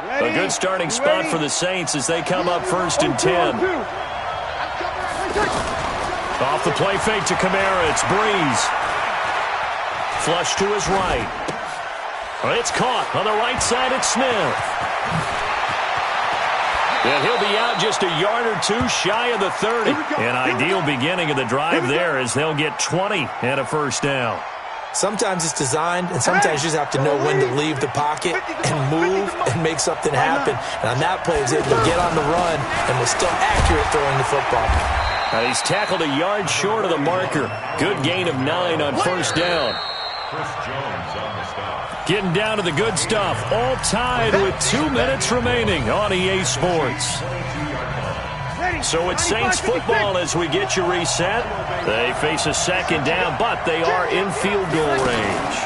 A good starting spot for the Saints as they come up 1st and 10. Off the play fake to Kamara. It's Breeze. Flush to his right. It's caught on the right side. It's Smith. And he'll be out just a yard or two shy of the 30. An ideal beginning of the drive there as they'll get 20 and a first down. Sometimes it's designed, and sometimes you just have to know when to leave the pocket and move and make something happen. And on that play, he was able to get on the run and was still accurate throwing the football. He's tackled a yard short of the marker. Good gain of 9 on first down. Getting down to the good stuff. All tied with 2 minutes remaining on EA Sports. So it's Saints football as we get you reset. They face a second down, but they are in field goal range.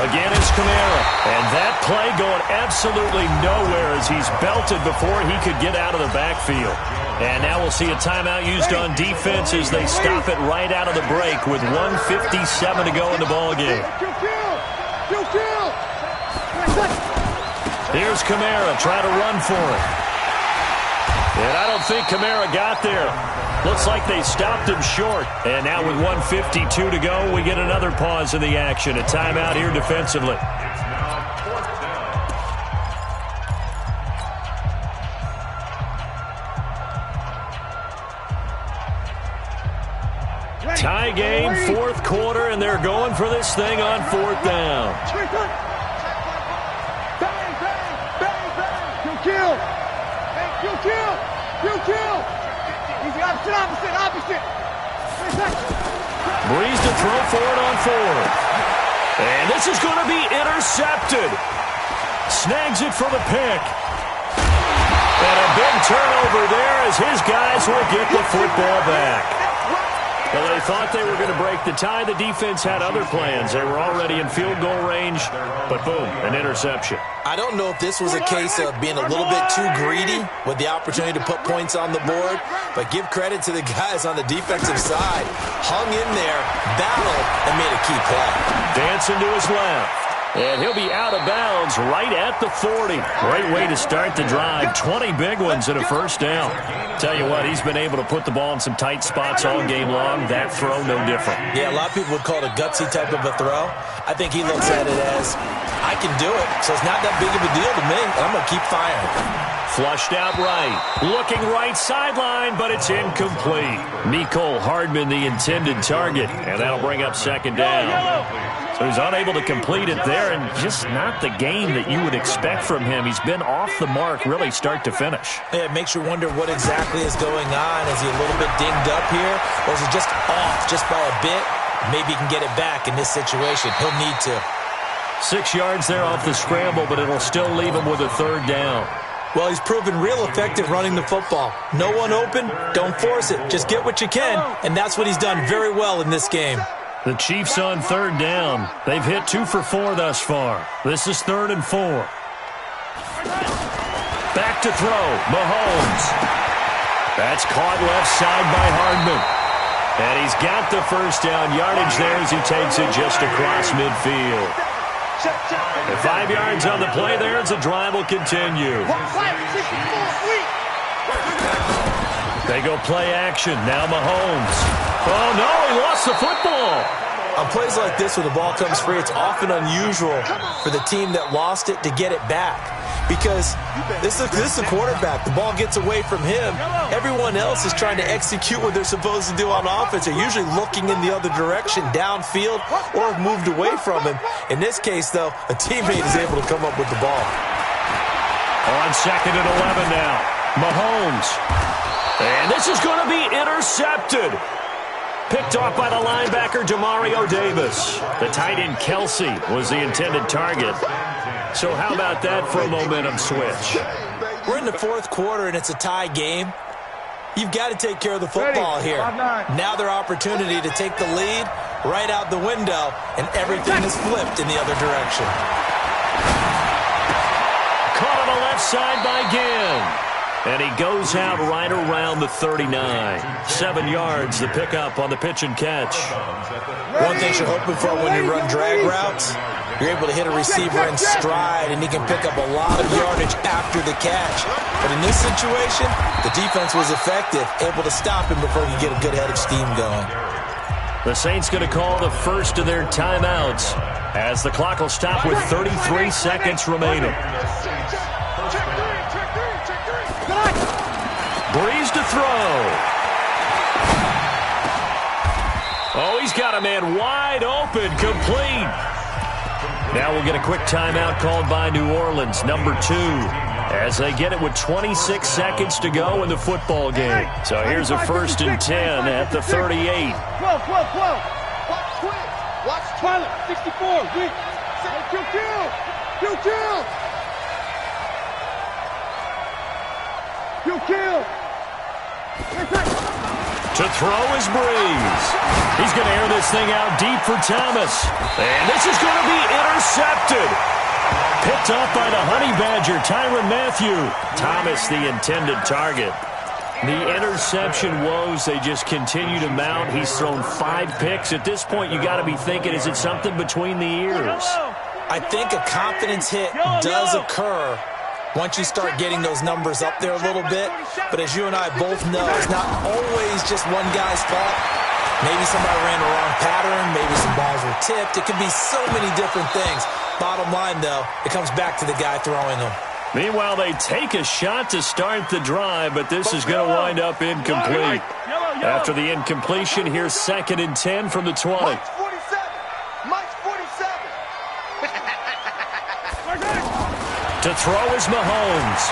Again, it's Kamara. And that play going absolutely nowhere as he's belted before he could get out of the backfield. And now we'll see a timeout used on defense as they stop it right out of the break with 1:57 to go in the ballgame. Here's Kamara trying to run for it. And I don't think Kamara got there. Looks like they stopped him short. And now with 1:52 to go, we get another pause in the action. A timeout here defensively. Tie game, 4th quarter, and they're going for this thing on 4th down. Breeze to throw for it on 4th. And this is going to be intercepted. Snags it for the pick. And a big turnover there as his guys will get the football back. Well, they thought they were going to break the tie. The defense had other plans. They were already in field goal range, but boom, an interception. I don't know if this was a case of being a little bit too greedy with the opportunity to put points on the board, but give credit to the guys on the defensive side. Hung in there, battled, and made a key play. Dancing to his left. And he'll be out of bounds right at the 40. Great way to start the drive. 20 big ones and a first down. Tell you what, he's been able to put the ball in some tight spots all game long. That throw, no different. Yeah, a lot of people would call it a gutsy type of a throw. I think he looks at it as, I can do it, so it's not that big of a deal to me. I'm going to keep firing. Flushed out right. Looking right sideline, but it's incomplete. Mecole Hardman, the intended target, and that'll bring up second down. So he's unable to complete it there, and just not the game that you would expect from him. He's been off the mark, really start to finish. Yeah, it makes you wonder what exactly is going on. Is he a little bit dinged up here, or is he just off just by a bit? Maybe he can get it back in this situation. He'll need to. 6 yards there off the scramble, but it'll still leave him with a third down. Well, he's proven real effective running the football. No one open, don't force it. Just get what you can, and that's what he's done very well in this game. The Chiefs on third down. They've hit 2 for 4 thus far. This is 3rd and 4. Back to throw, Mahomes. That's caught left side by Hardman. And he's got the first down yardage there as he takes it just across midfield. And 5 yards on the play there as the drive will continue. They go play action. Now Mahomes. Oh, no, he lost the football. On plays like this where the ball comes free, it's often unusual for the team that lost it to get it back. Because this is the quarterback. The ball gets away from him. Everyone else is trying to execute what they're supposed to do on offense. They're usually looking in the other direction, downfield, or have moved away from him. In this case, though, a teammate is able to come up with the ball. On 2nd and 11 now. Mahomes. And this is going to be intercepted. Picked off by the linebacker, Demario Davis. The tight end, Kelsey, was the intended target. So how about that for a momentum switch? We're in the 4th quarter, and it's a tie game. You've got to take care of the football here. Now their opportunity to take the lead right out the window, and everything is flipped in the other direction. Caught on the left side by Ginn. And he goes out right around the 39. 7 yards, the pickup on the pitch and catch. One thing you're hoping for when you run drag routes, you're able to hit a receiver in stride, and he can pick up a lot of yardage after the catch. But in this situation, the defense was effective, able to stop him before he could get a good head of steam going. The Saints going to call the first of their timeouts as the clock will stop with 33 seconds remaining. Breeze to throw. Oh, he's got a man wide open, complete. Now we'll get a quick timeout called by New Orleans, number 2, as they get it with 26 seconds to go in the football game. So here's a 1st and 10 at the 38. 12. Watch Twilight, 64, weak. Kill. To throw is Breeze. He's going to air this thing out deep for Thomas. And this is going to be intercepted. Picked off by the Honey Badger, Tyrann Mathieu. Thomas, the intended target. The interception woes, they just continue to mount. He's thrown 5 picks. At this point, you got to be thinking, is it something between the ears? I think a confidence hit does occur once you start getting those numbers up there a little bit. But as you and I both know, it's not always just one guy's fault. Maybe somebody ran the wrong pattern. Maybe some balls were tipped. It could be so many different things. Bottom line, though, it comes back to the guy throwing them. Meanwhile, they take a shot to start the drive, but this is going to wind up incomplete. After the incompletion, here's 2nd and 10 from the 20. Mike's 47. To throw is Mahomes.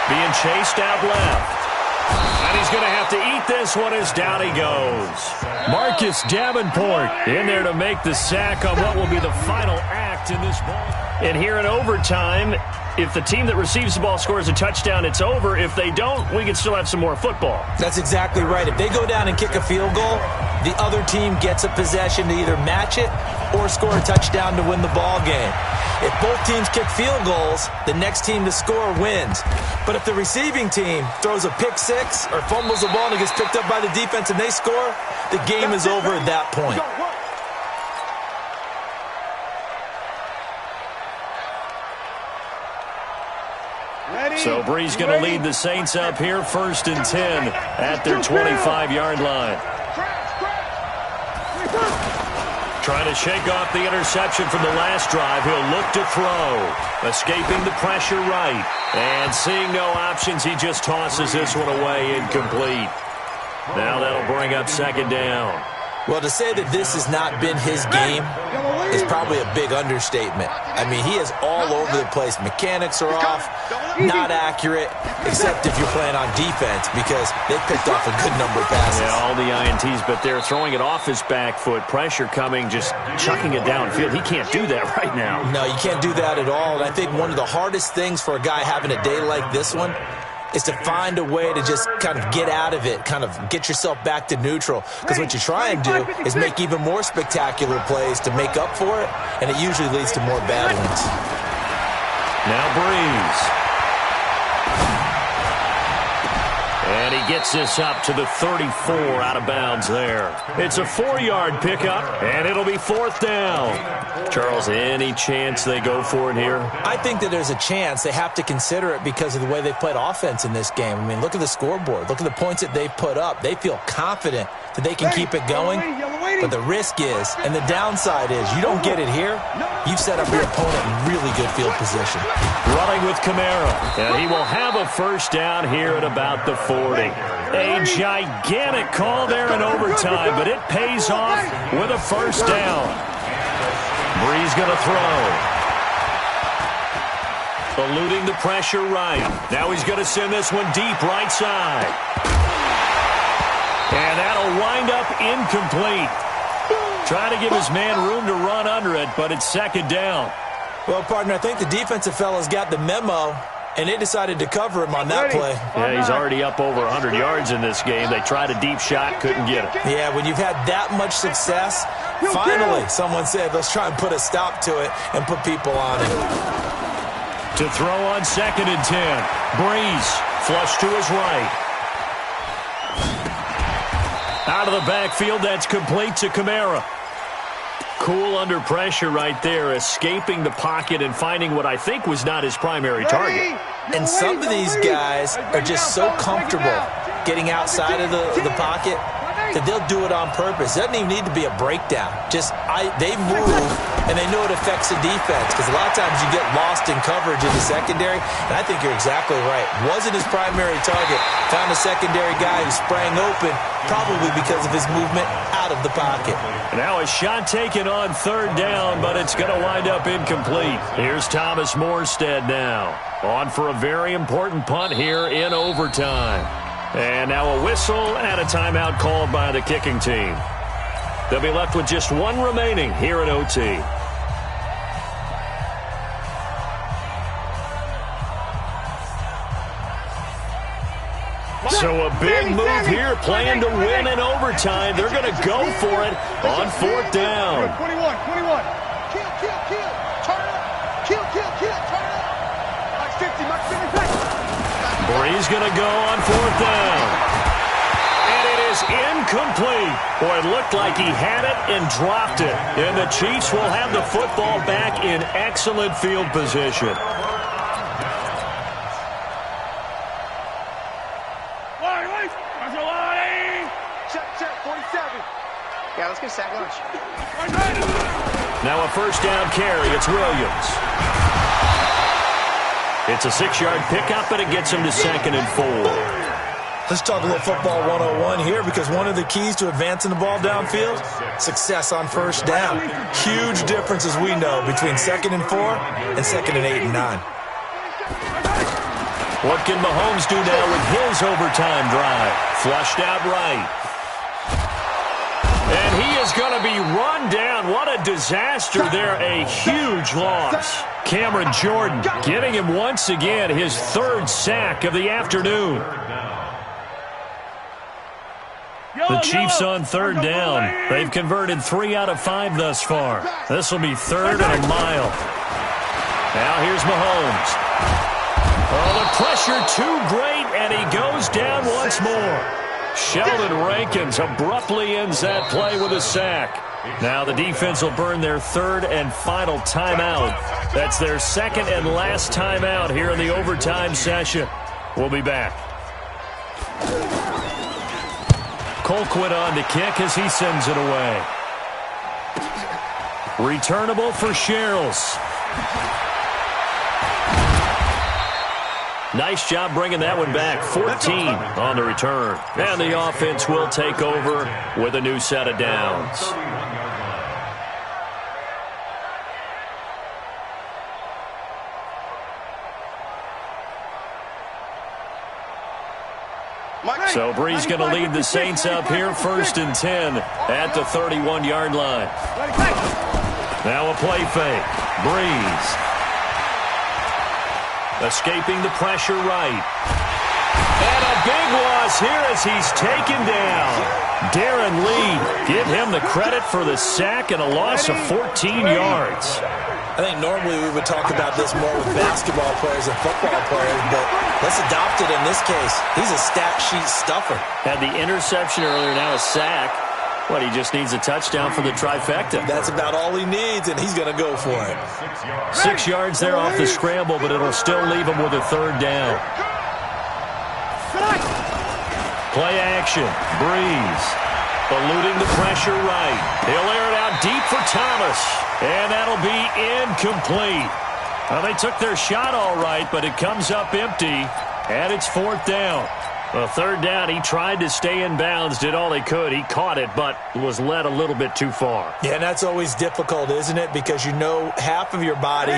Being chased out left. And he's going to have to eat this one as down he goes. Marcus Davenport in there to make the sack on what will be the final act in this ball. And here in overtime, if the team that receives the ball scores a touchdown, it's over. If they don't, we can still have some more football. That's exactly right. If they go down and kick a field goal, the other team gets a possession to either match it or score a touchdown to win the ball game. If both teams kick field goals, the next team to score wins. But if the receiving team throws a pick six or fumbles the ball and it gets picked up by the defense and they score, the game is over at that point. So Breeze going to lead the Saints up here, 1st and 10 at their 25-yard line. Trying to shake off the interception from the last drive. He'll look to throw. Escaping the pressure right. And seeing no options, he just tosses this one away, incomplete. Now that'll bring up 2nd down. Well, to say that this has not been his game is probably a big understatement. I mean, he is all over the place. Mechanics are off, not accurate, except if you're playing on defense because they picked off a good number of passes. Yeah, all the INTs, but they're throwing it off his back foot. Pressure coming, just chucking it downfield. He can't do that right now. No, you can't do that at all. And I think one of the hardest things for a guy having a day like this one is to find a way to just kind of get out of it, kind of get yourself back to neutral. Because what you try and do is make even more spectacular plays to make up for it, and it usually leads to more bad ones. Now Breeze. And he gets this up to the 34 out of bounds there. It's a 4-yard pickup, and it'll be 4th down. Charles, any chance they go for it here? I think that there's a chance. They have to consider it because of the way they played offense in this game. I mean, look at the scoreboard. Look at the points that they put up. They feel confident that they can keep it going. But the risk is, and the downside is, you don't get it here, you've set up your opponent in really good field position. Running with Kamara, and he will have a 1st down here at about the 40. A gigantic call there in overtime, but it pays off with a 1st down. Breeze going to throw. Eluding the pressure right. Now he's going to send this one deep right side. And that'll wind up incomplete. Trying to give his man room to run under it, but it's 2nd down. Well, partner, I think the defensive fellas got the memo, and they decided to cover him on that play. Yeah, he's already up over 100 yards in this game. They tried a deep shot, couldn't get it. Yeah, when you've had that much success, finally someone said, let's try and put a stop to it and put people on it. To throw on 2nd and 10. Breeze Flush to his right. Out of the backfield, that's complete to Kamara. Cool under pressure right there, escaping the pocket and finding what I think was not his primary target. And some of these guys are just so comfortable getting outside of the pocket that they'll do it on purpose. It doesn't even need to be a breakdown. They move, and they know it affects the defense, because a lot of times you get lost in coverage in the secondary, and I think you're exactly right. Wasn't his primary target. Found a secondary guy who sprang open, probably because of his movement out of the pocket. Now a shot taken on third down, but it's going to wind up incomplete. Here's Thomas Morstead now. On for a very important punt here in overtime. And now a whistle and a timeout called by the kicking team. They'll be left with just one remaining here at OT. So a big move here, playing to win in overtime. They're going to go for it on fourth down. 21. Kill. Turn up. Kill. Turn up. Max 50. Bree's going to go on fourth down. And it is incomplete. Boy, it looked like he had it and dropped it. And the Chiefs will have the football back in excellent field position. Check. 47. Yeah, let's get sack lunch. Now a first down carry. It's Williams. It's a 6-yard pickup, and it gets him to 2nd and 4. Let's talk a little football 101 here, because one of the keys to advancing the ball downfield, success on first down. Huge difference, as we know, between 2nd and 4 and 2nd and 8 and 9. What can Mahomes do now with his overtime drive? Flushed out right. And he is going to be run down. What a disaster there. A huge loss. Cameron Jordan getting him once again his 3rd sack of the afternoon. The Chiefs on 3rd down. They've converted 3 out of 5 thus far. This will be 3rd and a mile. Now here's Mahomes. Oh, the pressure too great, and he goes down once more. Sheldon Rankins abruptly ends that play with a sack. Now the defense will burn their 3rd and final timeout. That's their 2nd and last timeout here in the overtime session. We'll be back. Colquitt on to kick as he sends it away. Returnable for Sherrills. Nice job bringing that one back. 14 on the return. And the offense will take over with a new set of downs. So Bree's going to lead the Saints up here, 1st and 10 at the 31-yard line. Now a play fake. Breeze. Escaping the pressure right. And a big loss here as he's taken down. Darren Lee, give him the credit for the sack and a loss of 14 yards. I think normally we would talk about this more with basketball players and football players, but let's adopt it in this case. He's a stat sheet stuffer. Had the interception earlier, now a sack. What, he just needs a touchdown for the trifecta. That's about all he needs, and he's going to go for it. 6 yards there off the scramble, but it'll still leave him with a 3rd down. Play action. Breeze. Eluding the pressure right. He'll air it out deep for Thomas. And that'll be incomplete. Well, they took their shot all right, but it comes up empty. And it's 4th down. Well, 3rd down, he tried to stay in bounds, did all he could. He caught it, but was led a little bit too far. Yeah, and that's always difficult, isn't it? Because you know half of your body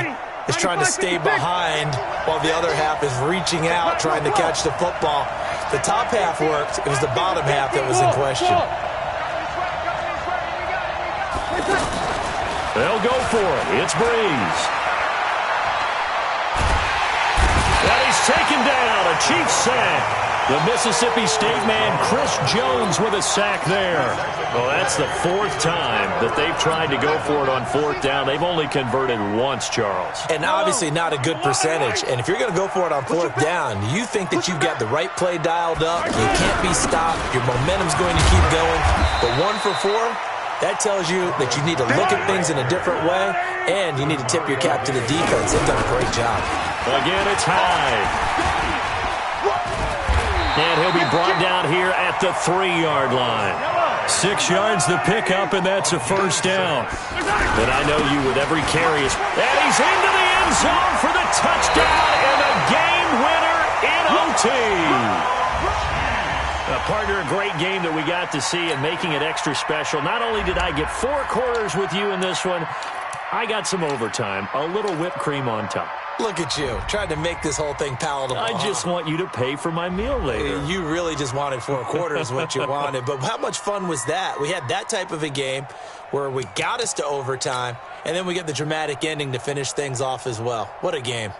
is trying to stay behind while the other half is reaching out, trying to catch the football. The top half worked. It was the bottom half that was in question. They'll go for it. It's Breeze. And he's taken down. A Chiefs sack. The Mississippi State man, Chris Jones, with a sack there. Well, that's the fourth time that they've tried to go for it on fourth down. They've only converted once, Charles. And obviously not a good percentage. And if you're going to go for it on fourth down, you think that you've got the right play dialed up. You can't be stopped. Your momentum's going to keep going. But 1 for 4, that tells you that you need to look at things in a different way, and you need to tip your cap to the defense. They've done a great job. Again, it's Hyde. And he'll be brought down here at the 3-yard line. 6 yards the pickup, and that's a first down. But I know you with every carry. And he's into the end zone for the touchdown and a game winner in OT. Partner, a great game that we got to see and making it extra special. Not only did I get 4 quarters with you in this one, I got some overtime, a little whipped cream on top. Look at you, trying to make this whole thing palatable. I just want you to pay for my meal later. You really just wanted 4 quarters what you wanted. But how much fun was that? We had that type of a game where we got us to overtime, and then we get the dramatic ending to finish things off as well. What a game.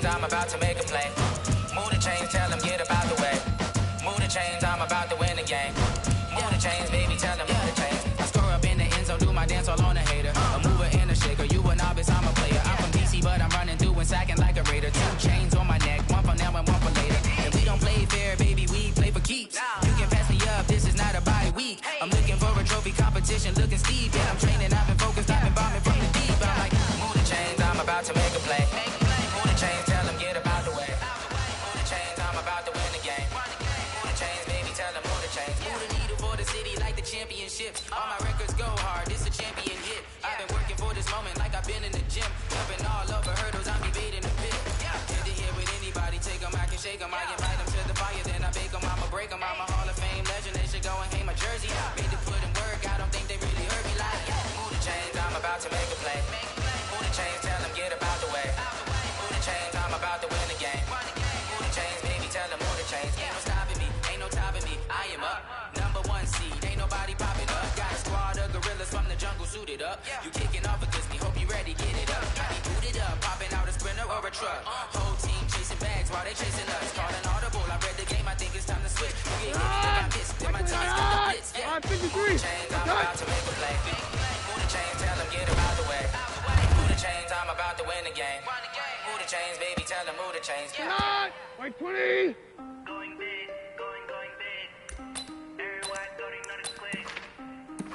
I'm about to make a play. Move the chains, tell them get about the way. Move the chains, I'm about to win the game. Move the chains, baby, tell them move the chains. I score up in the end zone, do my dance all on a hater. A mover and a shaker, you a novice, I'm a player. I'm from DC, but I'm running through and sacking like a raider. 2 chains on my neck, 1 for now and 1 for later. And we don't play fair, baby, we play for keeps. You can pass me up, this is not a bye week. I'm looking for a trophy competition, looking steep. And I'm training, I've been focused, I've been bombing from the deep. I'm like, move the chains, I'm about to make a play. Move the chains, tell them get about the way. Move the chains, I'm about to win the game. Move the chains, baby, tell them move the chains. Move the needle for the city like the championships. All my records go hard, this a champion hit. I've been working for this moment like I've been in the gym. Jumping all over hurdles, I'm evading the pit. Head to head with anybody, take them, I can shake them. I invite them to the fire, then I bake them, I'ma break them. I'm a Hall of Fame legend, they should go and hang my jersey. Made to put in work, I don't think they really heard me like. Move the chains, I'm about to make a play. Move the chains, tell them get about the way. Move the chains, I'm about to win the game. Move the chains, baby, tell them move the chains. Ain't no stopping me, ain't no topping me. I am up, #1 seed, ain't nobody popping up. Got a squad of gorillas from the jungle suited up. You kicking off against me, hope you ready, get it up. I be booted up, popping out a sprinter or a truck. Whole team chasing bags while they chasing us. Calling audible, I read the game, I think it's time to switch. You get hit if I miss, then my team's got the blitz. Move the chains, I'm about to make a play. Move the chains, tell them get about the way. Move the chains, I'm about to win the game. Move the chains, baby, tell them move the chains. White 20. Going big, going big. Everyone don't know the quick.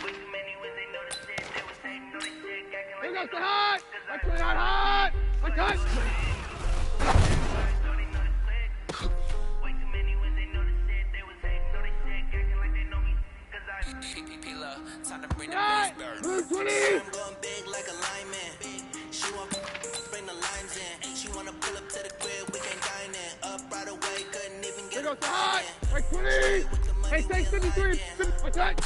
Way too many wins, they know the shit. They was hating on the shit, acting like Here goes the hot. White 20 hot. Hot cut. everybody don't know the quick. Way too many wins, they know the shit. They was hating on the shit, acting like they know me. Cause I Time to bring the Hot. bass Blue 20. I'm going big like a lineman. She want bring the lines in. She wanna pull up to the crib, we can dine in. Up right away, couldn't even Here get goes a the hot. in. White 20. Hey, thanks 53. Hot cut.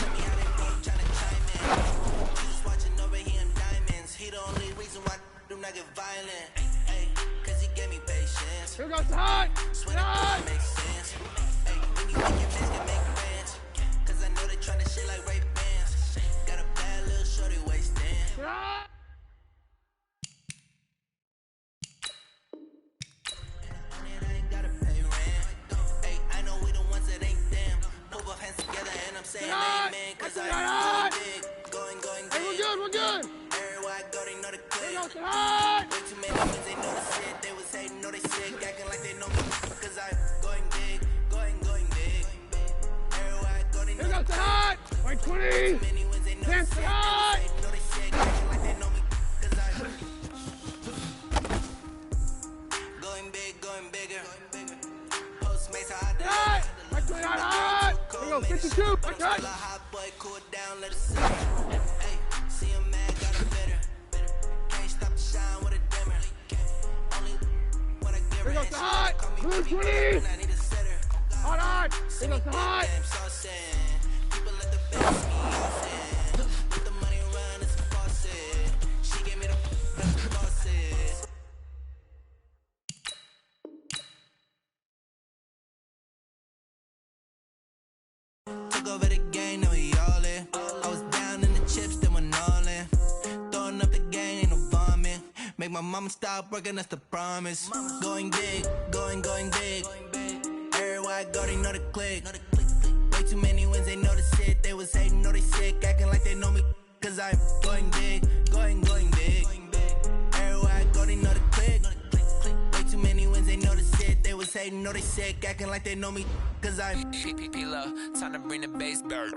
Just watching over here in diamonds. He the only reason why do not get violent. Ay, cause he gave me patience. Here goes the hot. Swear that Hot. makes sense. Ay, when you saying amen, cause I'm going big. Hey, we're good. Everywhere I go, they know the click. Go tonight. Way too many ones, they know the shit. They was hating, know they sick, acting like they know me, cause I'm going big, going big. Everywhere I go, they know the Tonight. Wait, 20. too many ones, they know the shit. They was Tonight. hating, know they sick, acting like they know me, cause I'm going bigger. Postmates, how I do Tonight. Wait, 29 hot. Here we go, 52. Okay. hot boy, cool down, let it sit. Hey, see him mad, got him bitter. Can't stop the shine with a dimmer. Only when I give her Here we go, head, she hot. call me Blue baby 20. girl, and I need a sitter. Hot. Here we go, hot. Damn, so sad. People let the best me off it. Put the money around, it's a faucet. She gave me the faucet. Took over the game, now we all in. I was down in the chips, then went all in. Throwing up the game, ain't no vomit. Make my mama stop working, that's the promise. Going big, going big. Everywhere I go, they know the click. Way too many wins, they know the shit. They was hating, know they sick, acting like they know me. Cause I'm going big, going big. Everywhere I go, they know the click. Way too many wins, they know the shit. They was hating, know they sick, acting like they know me. Cause I'm P-P-P-Love, time to bring the bass back.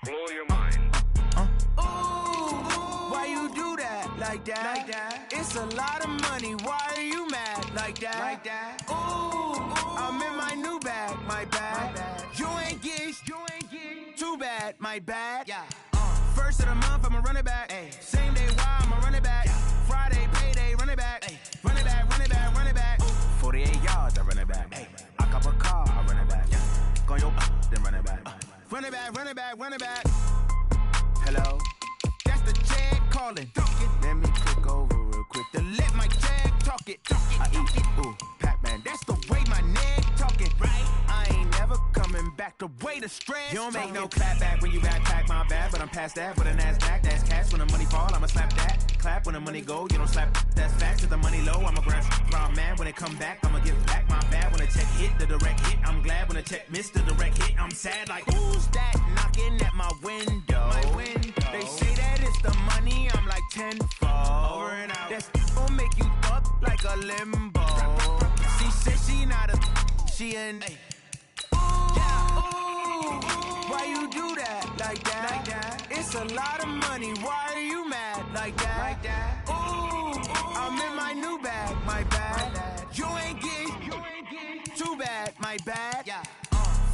Blow your mind. why you do that? Like that? It's a lot of money. Why are you mad? Like that? Ooh, I'm in my new bag. My bad. You ain't get too bad. My bad. Yeah. First of the month, I'ma run it back. Same day, why I'ma run it back. Friday, payday, run it back. Run it back. 48 yards, I run it back. I cop a car, I run it back. Go your then run it back. Run it back. Hello? That's the Jag calling. Let me click over real quick to let my Jag talk it. I eat it, ooh, Pac-Man. That's the way my neck talking, right? I ain't never coming back the way the stress. You don't make no clap back when you backpack my bad, but I'm past that with a NASDAQ. That's cash when the money fall, I'ma slap that. Clap when the money go, you don't slap. That's facts. If the money low, I'ma grab round man. When it come back, I'ma give back my bad. When the check hit, the direct hit. I'm glad when the check missed the direct hit. I'm sad like who's that knocking at my window? They say that it's the money, I'm like tenfold. Over and out. That's gon' make you up like a limbo. She said she not a, she an. Why you do that? Like that? It's a lot of money. Why are you mad? Like that? Ooh, I'm in my new bag. My bad. You ain't get too bad. My bad. Yeah.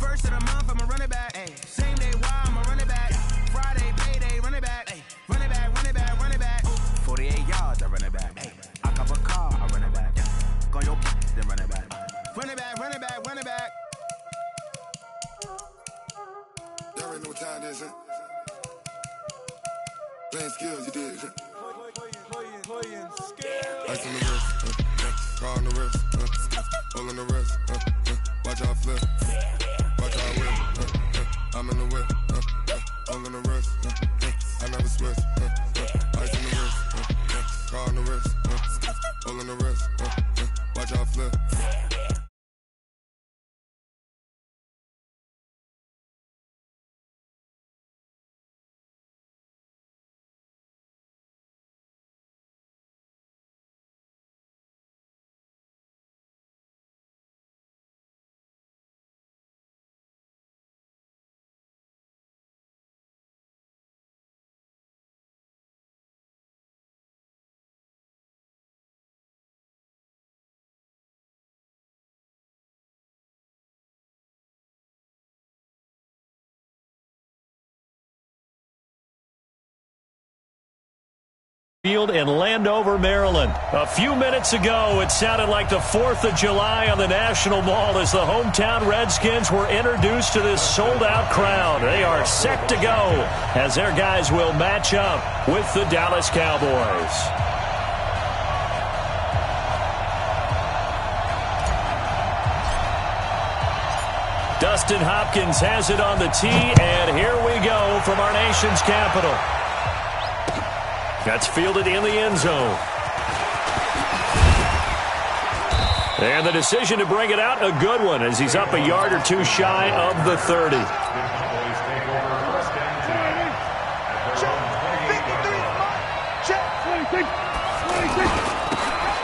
First of the month, I'ma run it back. Same day, why I'ma run it back. Friday, payday, run it back. Run it back. 48 yards, I run it back. I cop a car, I run it back. Go your then run it back. Run it back. Y'all already know what time it is, huh? Playing skills, you did. Ice on the wrist, car on the wrist, all on the wrist, watch out flip, watch out whip, I'm in the whip, all on the wrist, I never switch, ice on the wrist, car on the wrist, all on the wrist, watch out flip. Field in Landover, Maryland. A few minutes ago, it sounded like the 4th of July on the National Mall as the hometown Redskins were introduced to this sold-out crowd. They are set to go as their guys will match up with the Dallas Cowboys. Dustin Hopkins has it on the tee, and here we go from our nation's capital. That's fielded in the end zone. And the decision to bring it out, a good one, as he's up a yard or two shy of the 30.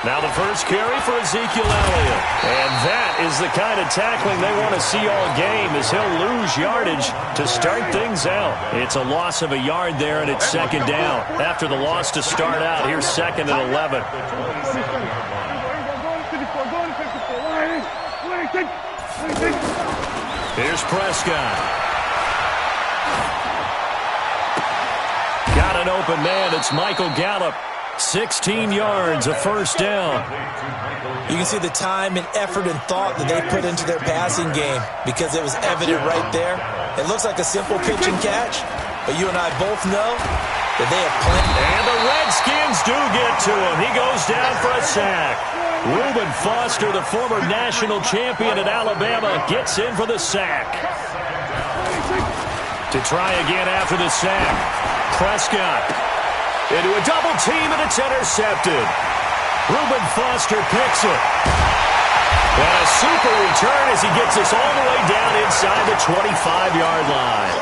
Now the first carry for Ezekiel Elliott. And that is the kind of tackling they want to see all game, as he'll lose yardage to start things out. It's a loss of a yard there, and it's second down. After the loss to start out, here's second and 11. Here's Prescott. Got an open man. It's Michael Gallup. 16 yards, a first down. You can see the time and effort and thought that they put into their passing game because it was evident right there. It looks like a simple pitch and catch, but you and I both know that they have plenty. And the Redskins do get to him. He goes down for a sack. Reuben Foster, the former national champion at Alabama, gets in for the sack. To try again after the sack, Prescott into a double team, and it's intercepted. Reuben Foster picks it. And a super return as he gets us all the way down inside the 25-yard line.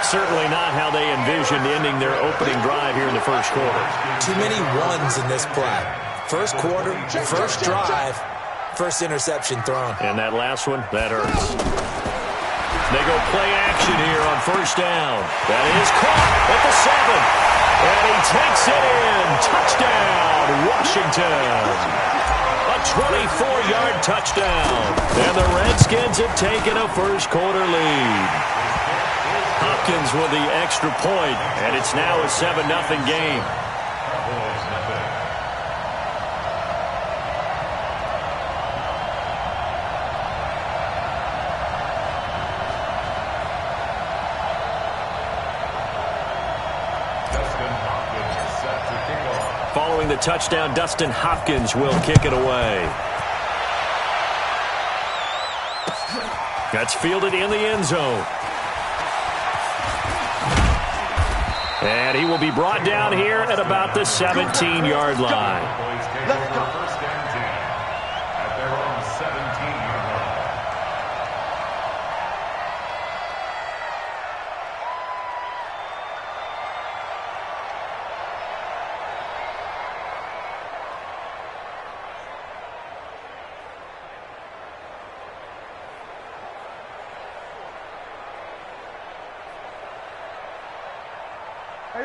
Certainly not how they envisioned ending their opening drive here in the first quarter. Too many ones in this play. First quarter, first drive, first interception thrown. And that last one, that hurts. They go play action here on first down. That is caught at the 7. And he takes it in. Touchdown, Washington. A 24-yard touchdown. And the Redskins have taken a first quarter lead. Hopkins with the extra point, and it's now a 7-0 game. Following the touchdown, Dustin Hopkins will kick it away. That's fielded in the end zone. And he will be brought down here at about the 17-yard line. Let's go. First and 10 at their own 17-yard line.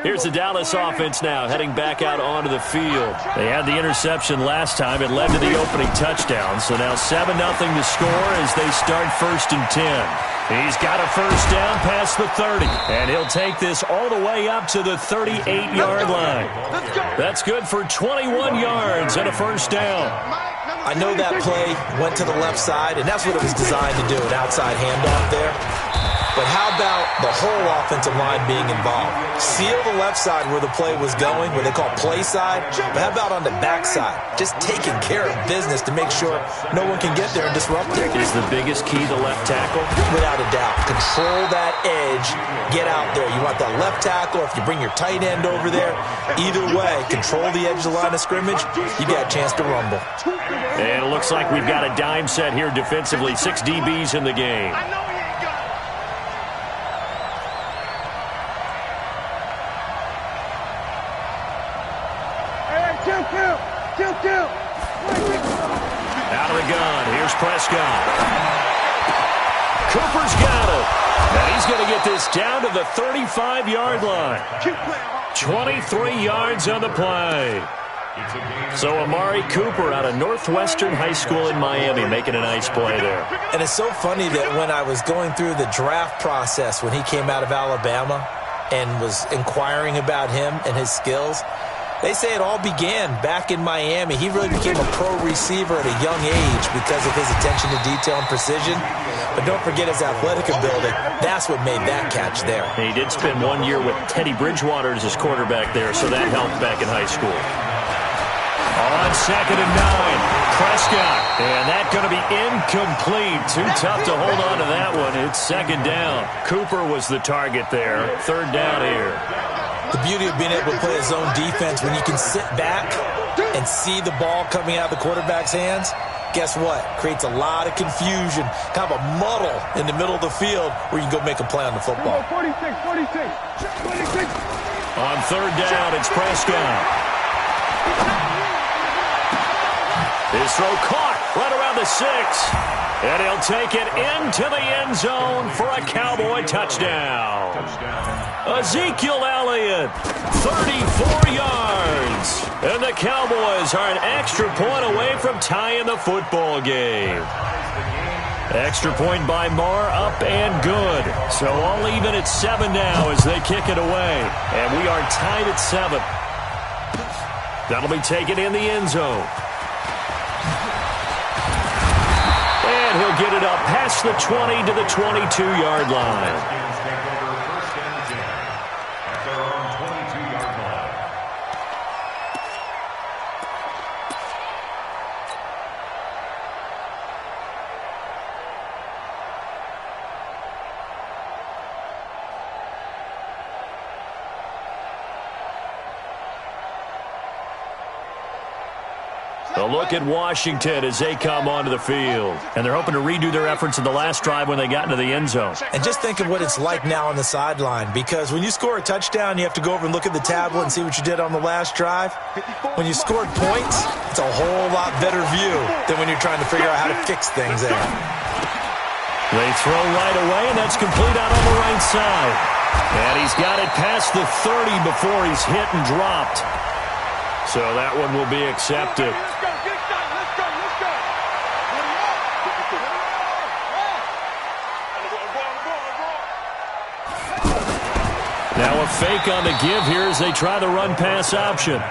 Here's the Dallas offense now, heading back out onto the field. They had the interception last time. It led to the opening touchdown. So now 7-0 to score as they start first and 10. He's got a first down past the 30. And he'll take this all the way up to the 38-yard line. That's good for 21 yards and a first down. I know that play went to the left side, and that's what it was designed to do, an outside handoff there. But how about the whole offensive line being involved? Seal the left side where the play was going, where they call play side. But how about on the back side? Just taking care of business to make sure no one can get there and disrupt it. Is the biggest key the left tackle? Without a doubt. Control that edge. Get out there. You want that left tackle. If you bring your tight end over there, either way, control the edge of the line of scrimmage. You got a chance to rumble. And it looks like we've got a dime set here defensively. 6 DBs in the game. Out of the gun, here's Prescott. Cooper's got it. And he's going to get this down to the 35-yard line. 23 yards on the play. So Amari Cooper out of Northwestern High School in Miami making a nice play there. And it's so funny that when I was going through the draft process when he came out of Alabama, and was inquiring about him and his skills. They say it all began back in Miami. He really became a pro receiver at a young age because of his attention to detail and precision. But don't forget his athletic ability. That's what made that catch there. He did spend 1 year with Teddy Bridgewater as his quarterback there, so that helped back in high school. On 2nd and 9, Prescott. And that's going to be incomplete. Too tough to hold on to that one. It's 2nd down. Cooper was the target there. 3rd down here. The beauty of being able to play a zone defense, when you can sit back and see the ball coming out of the quarterback's hands, guess what? Creates a lot of confusion, kind of a muddle in the middle of the field where you can go make a play on the football. 46. On 3rd down, it's Prescott. His throw caught right around the 6. And he'll take it into the end zone for a Cowboy touchdown. Ezekiel Elliott, 34 yards. And the Cowboys are an extra point away from tying the football game. Extra point by Marr, up and good. So all even at 7 now as they kick it away. And we are tied at 7. That'll be taken in the end zone. And he'll get it up past the 20 to the 22-yard line. A look at Washington as they come onto the field. And they're hoping to redo their efforts in the last drive when they got into the end zone. And just think of what it's like now on the sideline, because when you score a touchdown, you have to go over and look at the tablet and see what you did on the last drive. When you scored points, it's a whole lot better view than when you're trying to figure out how to fix things there. They throw right away, and that's complete out on the right side. And he's got it past the 30 before he's hit and dropped. So that one will be accepted. Now a fake on the give here as they try the run-pass option.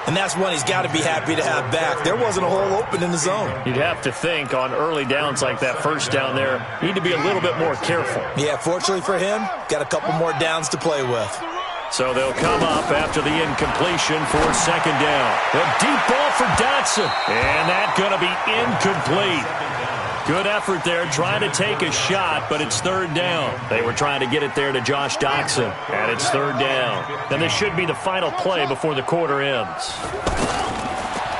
And that's one he's got to be happy to have back. There wasn't a hole open in the zone. You'd have to think on early downs like that first down there, need to be a little bit more careful. Yeah, fortunately for him, got a couple more downs to play with. So they'll come up after the incompletion for 2nd down. A deep ball for Dotson. And that's going to be incomplete. Good effort there, trying to take a shot, but it's 3rd down. They were trying to get it there to Josh Doctson, and it's 3rd down. Then this should be the final play before the quarter ends.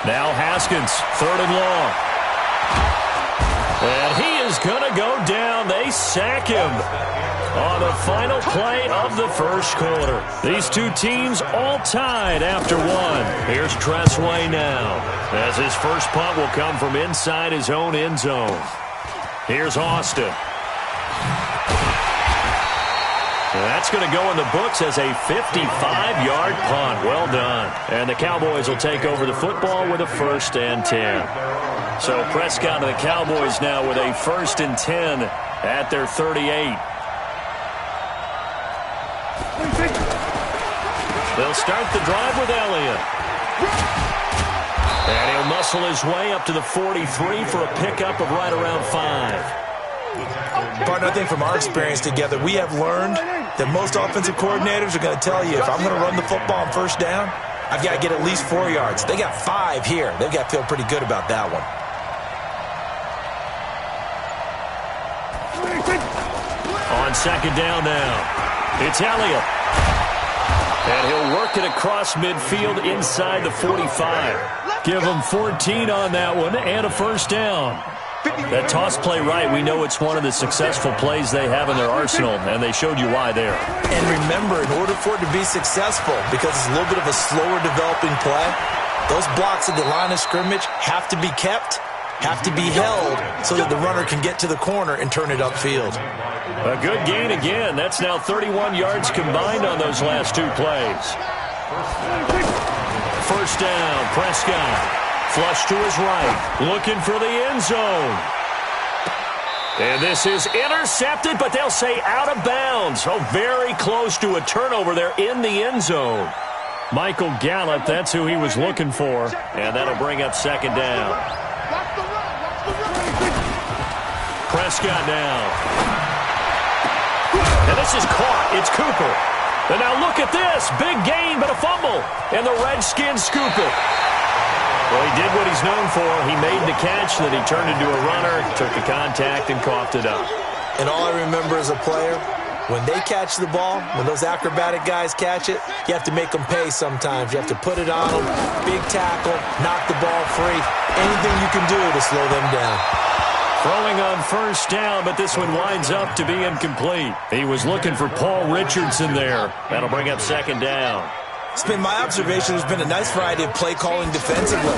Now Haskins, 3rd and long. And he is going to go down. They sack him on the final play of the first quarter. These two teams all tied after 1. Here's Tressway now, as his first punt will come from inside his own end zone. Here's Austin. And that's going to go in the books as a 55-yard punt. Well done. And the Cowboys will take over the football with a 1st and 10. So Prescott and the Cowboys now with a 1st and 10 at their 38. They'll start the drive with Elliott. And he'll muscle his way up to the 43 for a pickup of right around 5. Partner, I think from our experience together, we have learned that most offensive coordinators are going to tell you, if I'm going to run the football on 1st down, I've got to get at least 4 yards. They got 5 here. They've got to feel pretty good about that one. On 2nd down now, it's Elliott. And he'll work it across midfield inside the 45. Give him 14 on that one and a 1st down. That toss play right, we know it's one of the successful plays they have in their arsenal, and they showed you why there. And remember, in order for it to be successful, because it's a little bit of a slower developing play, those blocks at the line of scrimmage have to be kept, have to be held, so that the runner can get to the corner and turn it upfield. A good gain again. That's now 31 yards combined on those last 2 plays. 1st down, Prescott. Flush to his right, looking for the end zone. And this is intercepted, but they'll say out of bounds. Oh, very close to a turnover there in the end zone. Michael Gallup, that's who he was looking for. And that'll bring up second down. Prescott now. And this is caught. It's Cooper. And now look at this. Big gain, but a fumble. And the Redskins scoop it. Well, he did what he's known for. He made the catch, then he turned into a runner, took the contact, and coughed it up. And all I remember as a player, when they catch the ball, when those acrobatic guys catch it, you have to make them pay sometimes. You have to put it on them, big tackle, knock the ball free. Anything you can do to slow them down. Throwing on first down, but this one winds up to be incomplete. He was looking for Paul Richardson there. That'll bring up second down. It's been my observation there's been a nice variety of play calling defensively.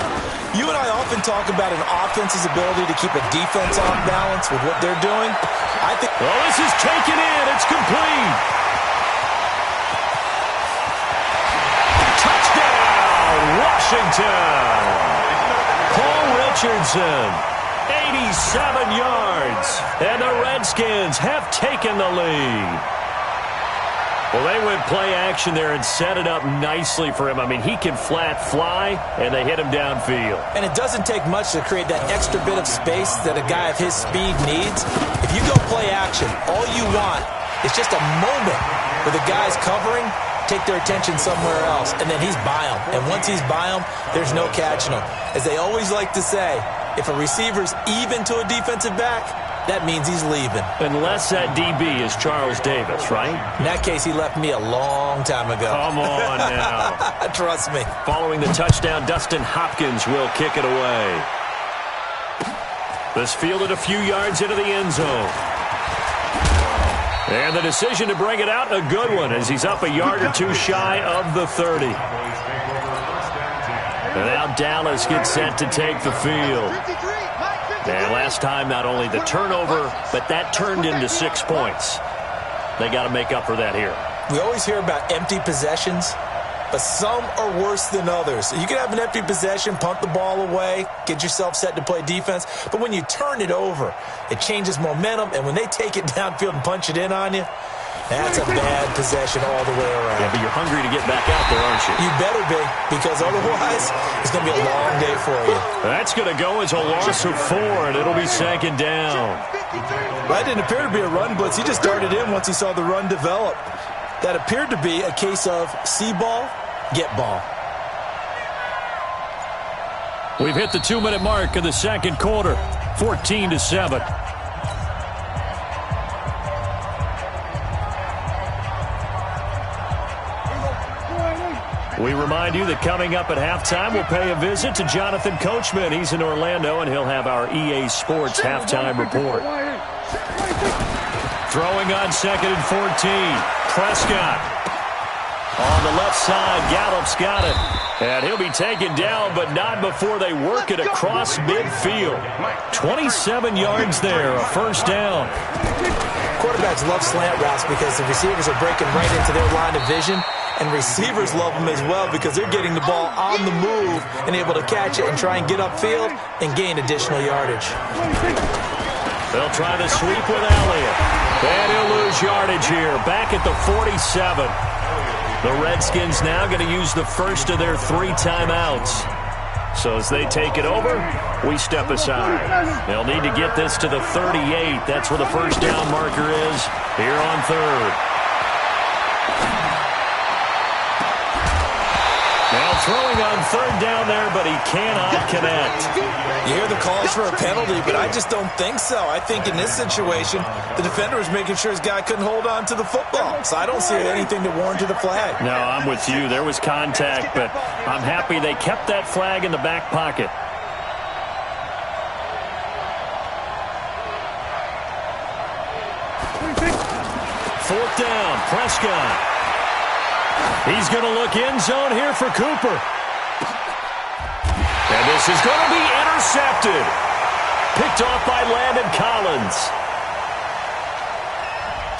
You and I often talk about an offense's ability to keep a defense off balance with what they're doing. I think... Well, this is taken in. It's complete. Touchdown, Washington. Paul Richardson, 87 yards. And the Redskins have taken the lead. Well, they went play action there and set it up nicely for him. I mean, he can flat fly, and they hit him downfield. And it doesn't take much to create that extra bit of space that a guy of his speed needs. If you go play action, all you want is just a moment where the guy's covering, take their attention somewhere else, and then he's by him. And once he's by him, there's no catching him. As they always like to say, if a receiver's even to a defensive back, that means he's leaving. Unless that DB is Charles Davis, right? In that case, he left me a long time ago. Come on now. Trust me. Following the touchdown, Dustin Hopkins will kick it away. This fielded a few yards into the end zone. And the decision to bring it out, a good one, as he's up a yard or two shy of the 30. And now Dallas gets set to take the field. And last time, not only the turnover, but that turned into 6 points. They got to make up for that here. We always hear about empty possessions, but some are worse than others. You can have an empty possession, punt the ball away, get yourself set to play defense, but when you turn it over, it changes momentum, and when they take it downfield and punch it in on you, that's a bad possession all the way around. Yeah, but you're hungry to get back out there, aren't you? You better be, because otherwise, it's going to be a long day for you. That's going to go as a loss of 4, and it'll be second down. That didn't appear to be a run blitz. He just darted in once he saw the run develop. That appeared to be a case of see ball, get ball. We've hit the 2-minute mark of the second quarter, 14-7. We remind you that coming up at halftime, we'll pay a visit to Jonathan Coachman. He's in Orlando, and he'll have our EA Sports halftime report. Throwing on second and 14. Prescott. On the left side, Gallup's got it. And he'll be taken down, but not before they work it across midfield. 27 yards there, a first down. Quarterbacks love slant routes because the receivers are breaking right into their line of vision. And receivers love them as well because they're getting the ball on the move and able to catch it and try and get upfield and gain additional yardage. They'll try the sweep with Elliott. And he'll lose yardage here. Back at the 47. The Redskins now going to use the first of their 3 timeouts. So as they take it over, we step aside. They'll need to get this to the 38. That's where the first down marker is here on third. Now throwing on third down there, but he cannot connect. You hear the calls for a penalty, but I just don't think so. I think in this situation, the defender was making sure his guy couldn't hold on to the football. So I don't see anything to warrant the flag. No, I'm with you. There was contact, but I'm happy they kept that flag in the back pocket. Fourth down, Prescott. He's going to look end zone here for Cooper. And this is going to be intercepted. Picked off by Landon Collins.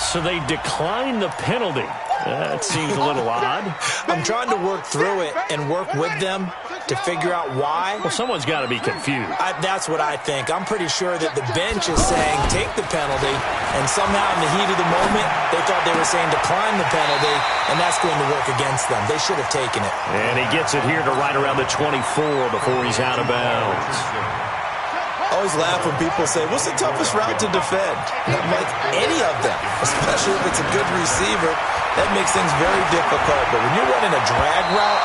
So they decline the penalty. That seems a little odd. I'm trying to work through it and work with them to figure out why. Well, someone's got to be confused. That's what I think. I'm pretty sure that the bench is saying take the penalty, and somehow in the heat of the moment, they thought they were saying decline the penalty, and that's going to work against them. They should have taken it. And he gets it here to right around the 24 before he's out of bounds. I always laugh when people say, what's the toughest route to defend? And I'm like, any of them, especially if it's a good receiver. That makes things very difficult. But when you're running a drag route,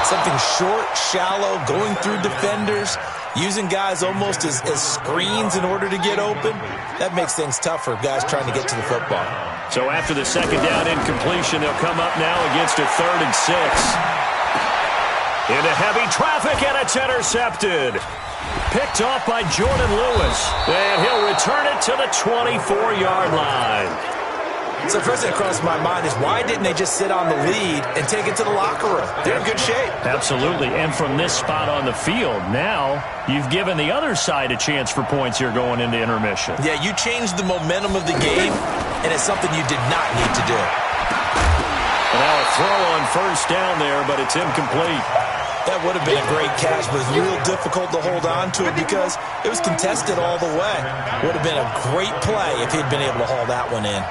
something short, shallow, going through defenders, using guys almost as screens in order to get open, that makes things tough for guys trying to get to the football. So after the second down incompletion, they'll come up now against a 3rd and 6. Into heavy traffic, and it's intercepted. Picked off by Jordan Lewis, and he'll return it to the 24-yard line. So the first thing that crossed my mind is why didn't they just sit on the lead and take it to the locker room? They're in good shape. Absolutely, and from this spot on the field, now you've given the other side a chance for points here going into intermission. Yeah, you changed the momentum of the game, and it's something you did not need to do. And now a throw on first down there, but it's incomplete. That would have been a great catch, but it was real difficult to hold on to it because it was contested all the way. Would have been a great play if he'd been able to haul that one in.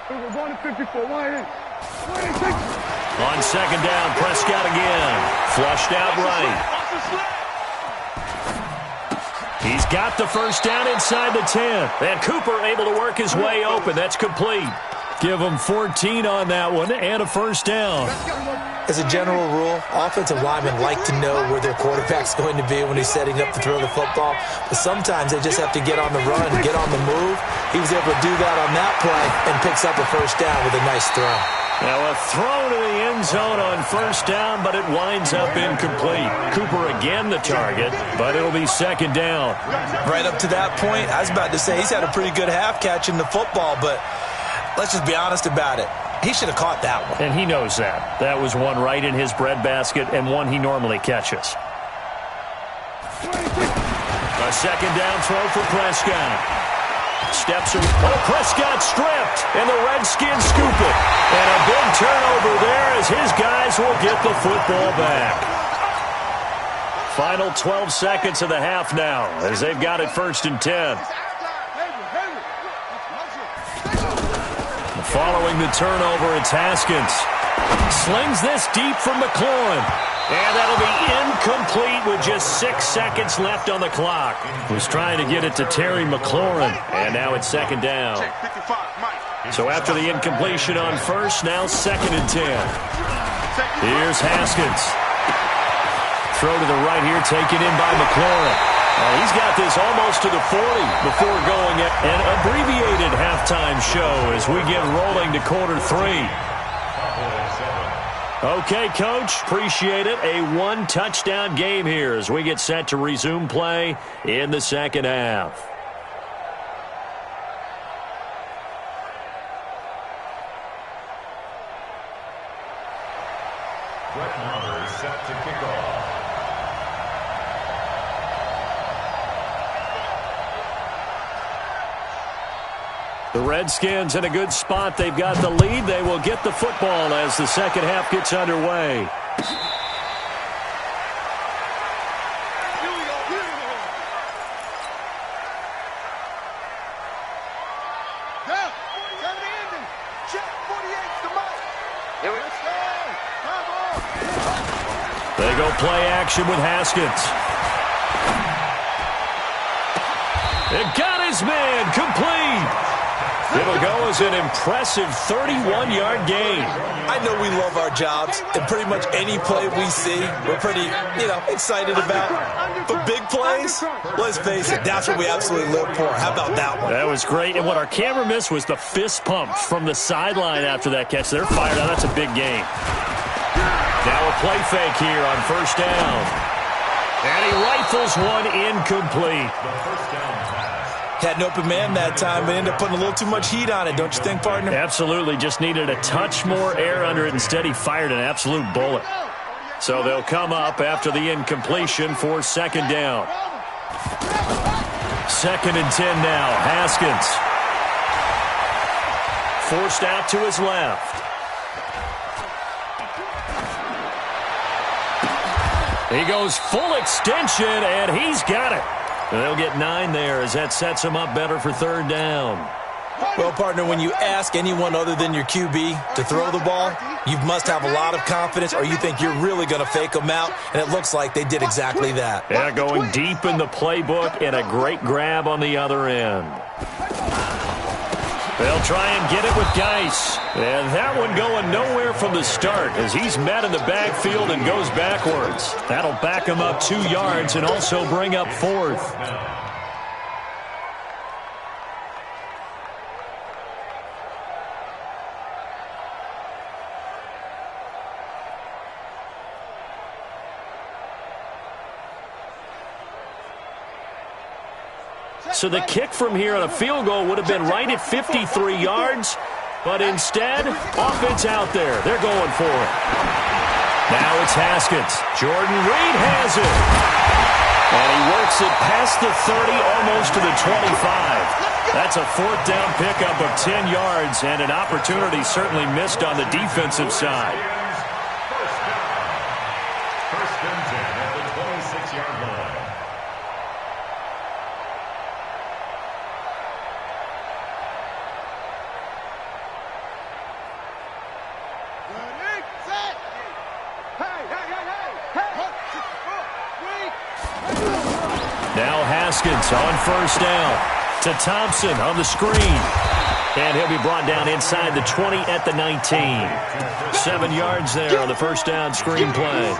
We're going to 54. On second down, Prescott again. Flushed out right. He's got the first down inside the 10. And Cooper able to work his way open. That's complete. Give him 14 on that one and a first down. As a general rule, offensive linemen like to know where their quarterback's going to be when he's setting up to throw the football. But sometimes they just have to get on the run, get on the move. He was able to do that on that play and picks up a first down with a nice throw. Now a throw to the end zone on first down, but it winds up incomplete. Cooper again the target, but it'll be second down. Right up to that point, I was about to say he's had a pretty good half catching the football, but let's just be honest about it. He should have caught that one. And he knows that. That was one right in his breadbasket and one he normally catches. A second down throw for Prescott. Steps away. Oh, Prescott stripped, and the Redskins scoop it. And a big turnover there as his guys will get the football back. Final 12 seconds of the half now as they've got it 1st and 10. Following the turnover, it's Haskins. Slings this deep from McLaurin. And that'll be incomplete with just 6 seconds left on the clock. Was trying to get it to Terry McLaurin. And now it's second down. So after the incompletion on first, now 2nd and 10. Here's Haskins. Throw to the right here, taken in by McLaurin. He's got this almost to the 40 before going at an abbreviated halftime show as we get rolling to quarter 3. Okay, Coach, appreciate it. A one-touchdown game here as we get set to resume play in the second half. Brett Maher is set to kick off. The Redskins in a good spot. They've got the lead. They will get the football as the second half gets underway. They go play action with Haskins. It got his man complete. It'll go as an impressive 31-yard gain. I know we love our jobs, and pretty much any play we see, we're pretty, excited about. But big plays, let's face it, that's what we absolutely live for. How about that one? That was great, and what our camera missed was the fist pump from the sideline after that catch. They're fired out. That's a big gain. Now a play fake here on first down. And he rifles one incomplete. Had an open man that time, but ended up putting a little too much heat on it, don't you think, partner? Absolutely. Just needed a touch more air under it. Instead, he fired an absolute bullet. So they'll come up after the incompletion for second down. 2nd and 10 now. Haskins. Forced out to his left. He goes full extension, and he's got it. They'll get 9 there as that sets him up better for 3rd down. Well, partner, when you ask anyone other than your QB to throw the ball, you must have a lot of confidence or you think you're really going to fake them out, and it looks like they did exactly that. Yeah, going deep in the playbook and a great grab on the other end. They'll try and get it with Geis. And that one going nowhere from the start as he's met in the backfield and goes backwards. That'll back him up 2 yards and also bring up 4th. So the kick from here on a field goal would have been right at 53 yards. But instead, offense out there. They're going for it. Now it's Haskins. Jordan Reed has it. And he works it past the 30, almost to the 25. That's a 4th down pickup of 10 yards and an opportunity certainly missed on the defensive side. First and 10 at the 26-yard line. Now Haskins on 1st down to Thompson on the screen. And he'll be brought down inside the 20 at the 19. 7 yards there on the 1st down screen play.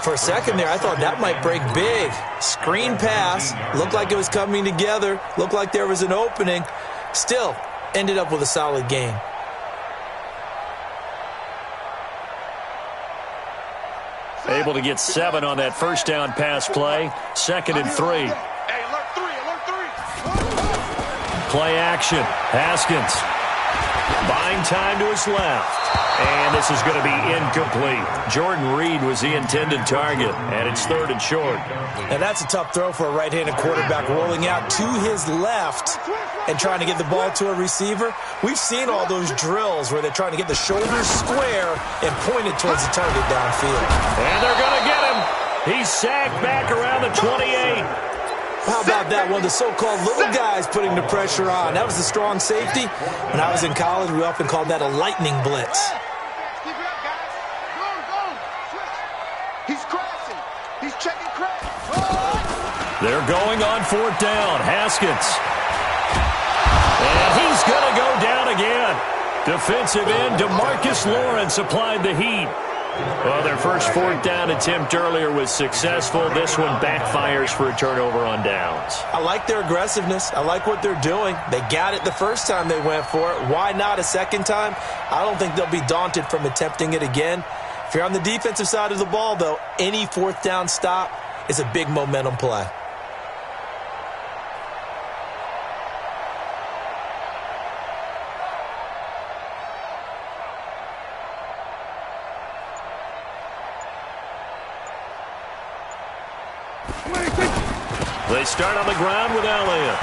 For a second there, I thought that might break big. Screen pass. Looked like it was coming together. Looked like there was an opening. Still, ended up with a solid game. Able to get 7 on that 1st down pass play. 2nd and 3. Play action. Haskins. Buying time to his left. And this is going to be incomplete. Jordan Reed was the intended target, and it's 3rd and short. And that's a tough throw for a right-handed quarterback, rolling out to his left and trying to get the ball to a receiver. We've seen all those drills where they're trying to get the shoulders square and point it towards the target downfield. And they're going to get him. He's sacked back around the 28. How about that one? The so-called little guys putting the pressure on. That was the strong safety. When I was in college, we often called that a lightning blitz. He's crashing. He's checking crash. They're going on 4th down. Haskins. And he's going to go down again. Defensive end DeMarcus Lawrence applied the heat. Well, their first 4th down attempt earlier was successful. This one backfires for a turnover on downs. I like their aggressiveness. I like what they're doing. They got it the first time they went for it. Why not a second time? I don't think they'll be daunted from attempting it again. If you're on the defensive side of the ball, though, any 4th down stop is a big momentum play. They start on the ground with Elliott.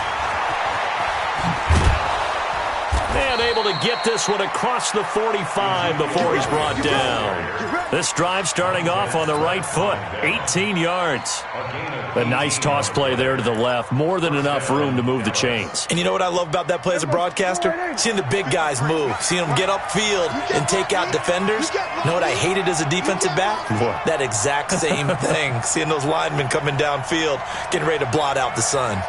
And able to get this one across the 45 before he's brought down. This drive starting off on the right foot, 18 yards. A nice toss play there to the left. More than enough room to move the chains. And you know what I love about that play as a broadcaster? Seeing the big guys move. Seeing them get upfield and take out defenders. You know what I hated as a defensive back? What? That exact same thing. Seeing those linemen coming downfield, getting ready to blot out the sun.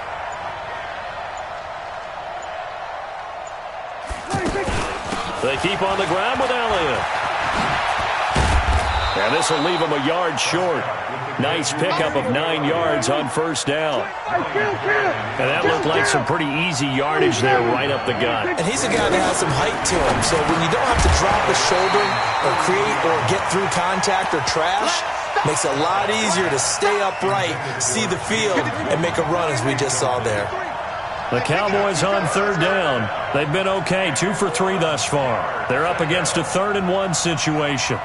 They keep on the ground with Elliott. And this will leave him a yard short. Nice pickup of 9 yards on 1st down. And that looked like some pretty easy yardage there right up the gut. And he's a guy that has some height to him. So when you don't have to drop a shoulder or create or get through contact or trash, Makes it a lot easier to stay upright, see the field, and make a run as we just saw there. The Cowboys on third down. They've been okay, 2 for 3 thus far. They're up against a 3rd and 1 situation.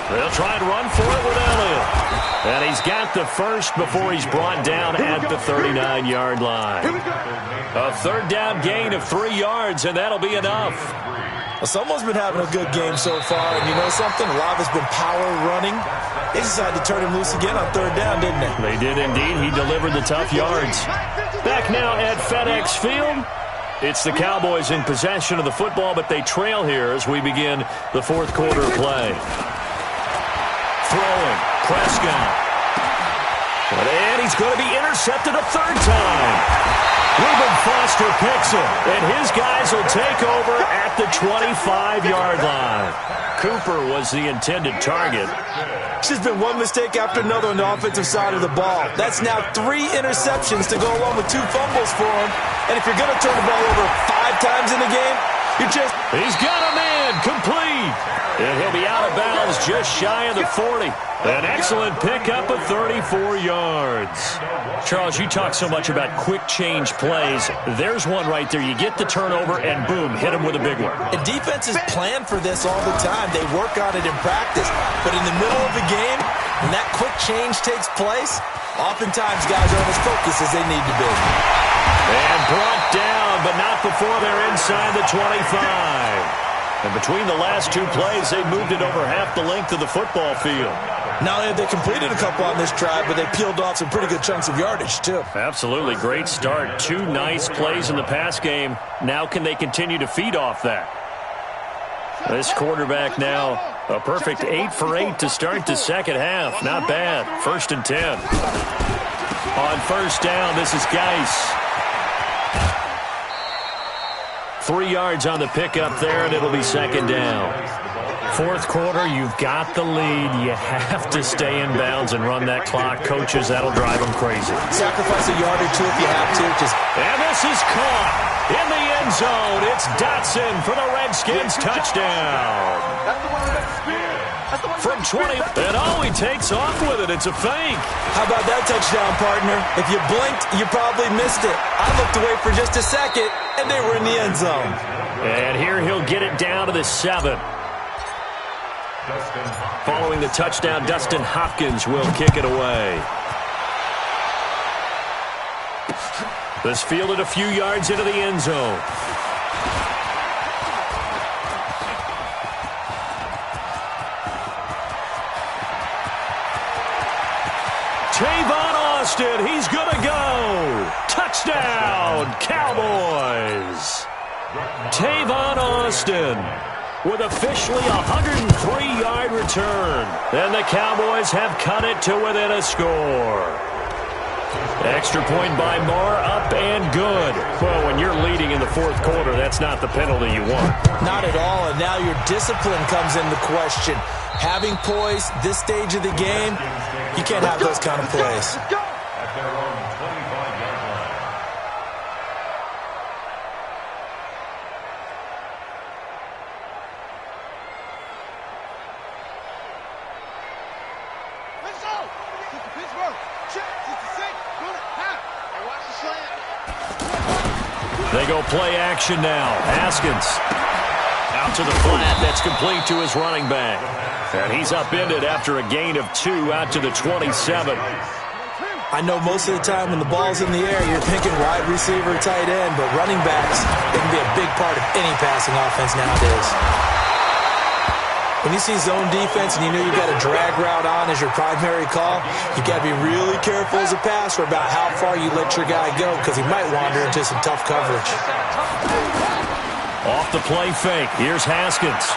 They'll try and run for it with Elliott. And he's got the first before he's brought down at the 39-yard line. A 3rd down gain of 3 yards, and that'll be enough. Well, someone's been having a good game so far, and you know something? A lot of it's been power running. They decided to turn him loose again on 3rd down, didn't they? They did indeed. He delivered the tough yards. Back now at FedEx Field. It's the Cowboys in possession of the football, but they trail here as we begin the 4th quarter play. Throwing, Prescott. And he's going to be intercepted a 3rd time. Reuben Foster picks it, and his guys will take over at the 25-yard line. Cooper was the intended target. It's just been one mistake after another on the offensive side of the ball. That's now 3 interceptions to go along with 2 fumbles for him. And if you're going to turn the ball over 5 times in the game, you're just... He's got a man complete. And he'll be out of bounds just shy of the 40. An excellent pickup of 34 yards. Charles, you talk so much about quick change plays. There's one right there. You get the turnover, and boom, hit him with a big one. And defenses plan for this all the time. They work on it in practice. But in the middle of the game, when that quick change takes place, oftentimes guys aren't as focused as they need to be. And brought down, but not before they're inside the 25. And between the last 2 plays, they moved it over half the length of the football field. Not only have they completed a couple on this drive, but they peeled off some pretty good chunks of yardage, too. Absolutely. Great start. 2 nice plays in the pass game. Now can they continue to feed off that? This quarterback now, a perfect 8 for 8 to start the second half. Not bad. 1st and 10. On 1st down, this is Geis. 3 yards on the pickup there, and it'll be 2nd down. 4th quarter, you've got the lead. You have to stay in bounds and run that clock. Coaches, that'll drive them crazy. Sacrifice a yard or 2 if you have to. And this is caught in the end zone. It's Dotson for the Redskins touchdown. From 20, and he takes off with it. It's a fake. How about that touchdown, partner? If you blinked, you probably missed it. I looked away for just a second, and they were in the end zone. And here he'll get it down to the 7. Following the touchdown, Dustin Hopkins will kick it away. This fielded a few yards into the end zone. Tavon Austin, he's going to go. Touchdown, Cowboys. Tavon Austin with officially a 103-yard return. And the Cowboys have cut it to within a score. Extra point by Marr, up and good. Well, when you're leading in the 4th quarter, that's not the penalty you want. Not at all, and now your discipline comes into question. Having poise this stage of the game, you can't have those kind of plays. At their own 25-yard line. Let's go! Pittsburgh, check, 66, go to half. Hey, watch the slant. They go play action now. Haskins out to the flat. That's complete to his running back. And he's upended after a gain of 2 out to the 27. I know most of the time when the ball's in the air, you're thinking wide receiver, tight end, but running backs, they can be a big part of any passing offense nowadays. When you see zone defense and you know you've got a drag route on as your primary call, you got to be really careful as a passer about how far you let your guy go because he might wander into some tough coverage. Off the play fake. Here's Haskins.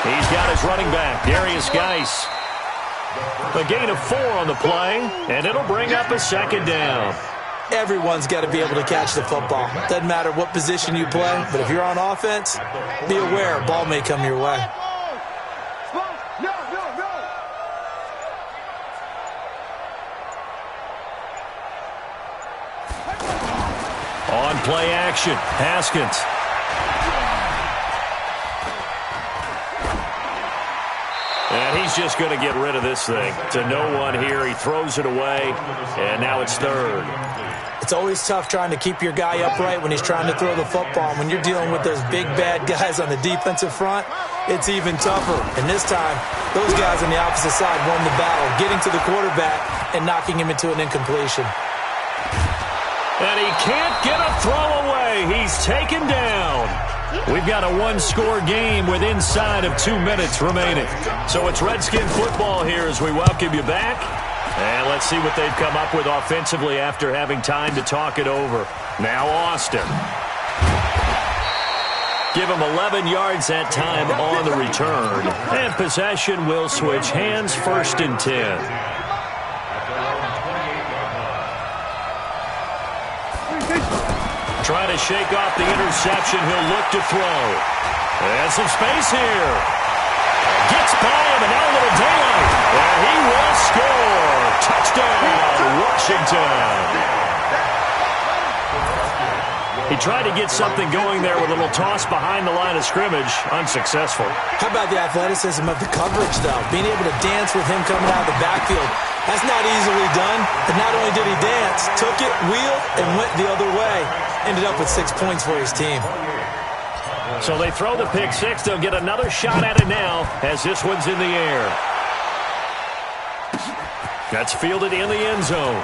He's got his running back, Darius Geis. A gain of 4 on the play, and it'll bring up a 2nd down. Everyone's got to be able to catch the football. Doesn't matter what position you play, but if you're on offense, be aware a ball may come your way. On play action, Haskins. And he's just going to get rid of this thing. To no one here. He throws it away, and now it's third. It's always tough trying to keep your guy upright when he's trying to throw the football. When you're dealing with those big, bad guys on the defensive front, it's even tougher. And this time, those guys on the opposite side won the battle, getting to the quarterback and knocking him into an incompletion. And he can't get a throw away. He's taken down. We've got a one-score game with inside of 2 minutes remaining. So it's Redskin football here as we welcome you back. And let's see what they've come up with offensively after having time to talk it over. Now Austin. Give him 11 yards that time on the return. And possession will switch hands, 1st and 10. Trying to shake off the interception. He'll look to throw. And some space here. Gets by him, and now a little daylight. And he will score. Touchdown, Washington. He tried to get something going there with a little toss behind the line of scrimmage. Unsuccessful. How about the athleticism of the coverage, though? Being able to dance with him coming out of the backfield. That's not easily done. But not only did he dance, took it, wheeled, and went the other way. Ended up with 6 points for his team. So they throw the pick six. They'll get another shot at it now as this one's in the air. That's fielded in the end zone.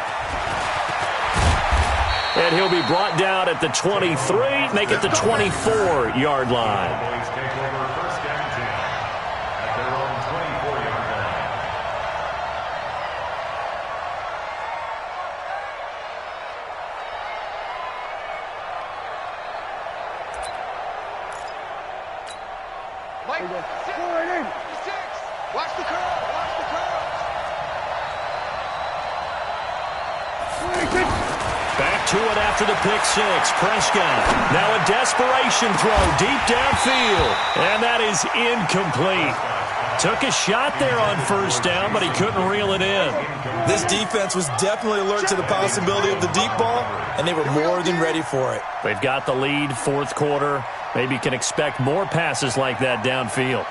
And he'll be brought down at the 23, make it the 24-yard line. Watch the curl. Watch the curl. Back to it after the pick six. Prescott. Now a desperation throw deep downfield. And that is incomplete. Took a shot there on 1st down, but he couldn't reel it in. This defense was definitely alert to the possibility of the deep ball, and they were more than ready for it. They've got the lead, 4th quarter. Maybe can expect more passes like that downfield.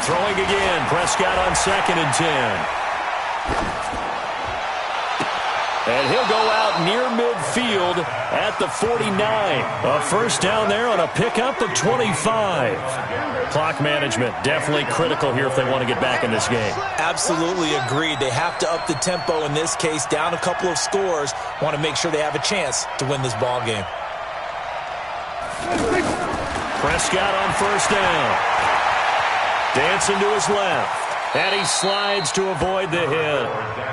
Throwing again. Prescott on 2nd and 10. And he'll go out near midfield at the 49. A 1st down there on a pickup of 25. Clock management definitely critical here if they want to get back in this game. Absolutely agreed. They have to up the tempo in this case, down a couple of scores. Want to make sure they have a chance to win this ball game. Prescott on 1st down. Dancing to his left. And he slides to avoid the hit.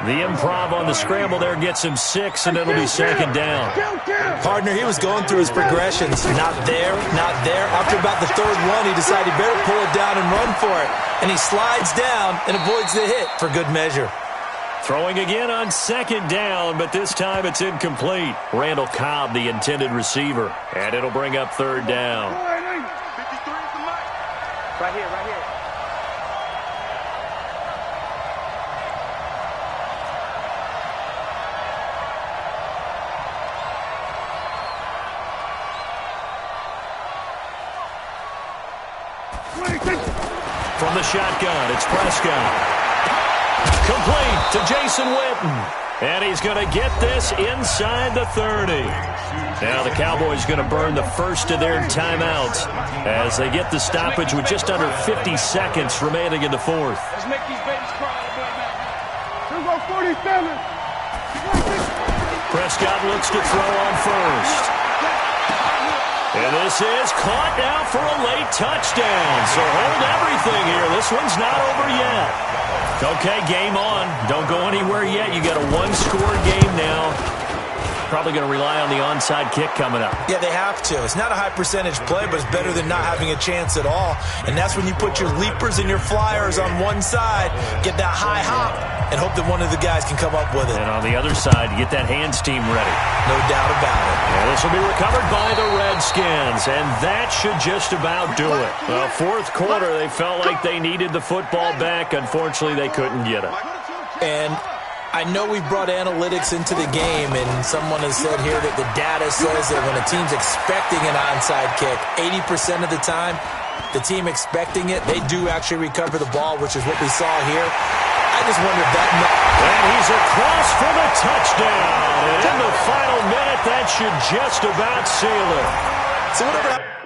The improv on the scramble there gets him 6, and it'll be 2nd down. Partner, he was going through his progressions. Not there, not there. After about the 3rd one, he decided he better pull it down and run for it. And he slides down and avoids the hit for good measure. Throwing again on 2nd down, but this time it's incomplete. Randall Cobb, the intended receiver. And it'll bring up 3rd down. 53 is the mic. Right here, right here. From the shotgun, it's Prescott. Complete to Jason Witten. And he's going to get this inside the 30. Now the Cowboys going to burn the first of their timeouts as they get the stoppage with just under 50 seconds remaining in the 4th. Let's make these babies cry a little bit, man. 47. Prescott looks to throw on 1st. And this is caught now for a late touchdown. So hold everything here. This one's not over yet. Okay, game on. Don't go anywhere yet. You got a one-score game now. Probably going to rely on the onside kick coming up. Yeah, they have to. It's not a high-percentage play, but it's better than not having a chance at all. And that's when you put your leapers and your flyers on one side, get that high hop, and hope that one of the guys can come up with it. And on the other side, get that hands team ready. No doubt about it. And this will be recovered by the Redskins, and that should just about do it. Well, fourth quarter, they felt like they needed the football back. Unfortunately, they couldn't get it. And I know we brought analytics into the game, and someone has said here that the data says that when a team's expecting an onside kick, 80% of the time, the team expecting it, they do actually recover the ball, which is what we saw here. I just wonder if that... And he's across for the touchdown. And in the final minute, that should just about seal it. So whatever...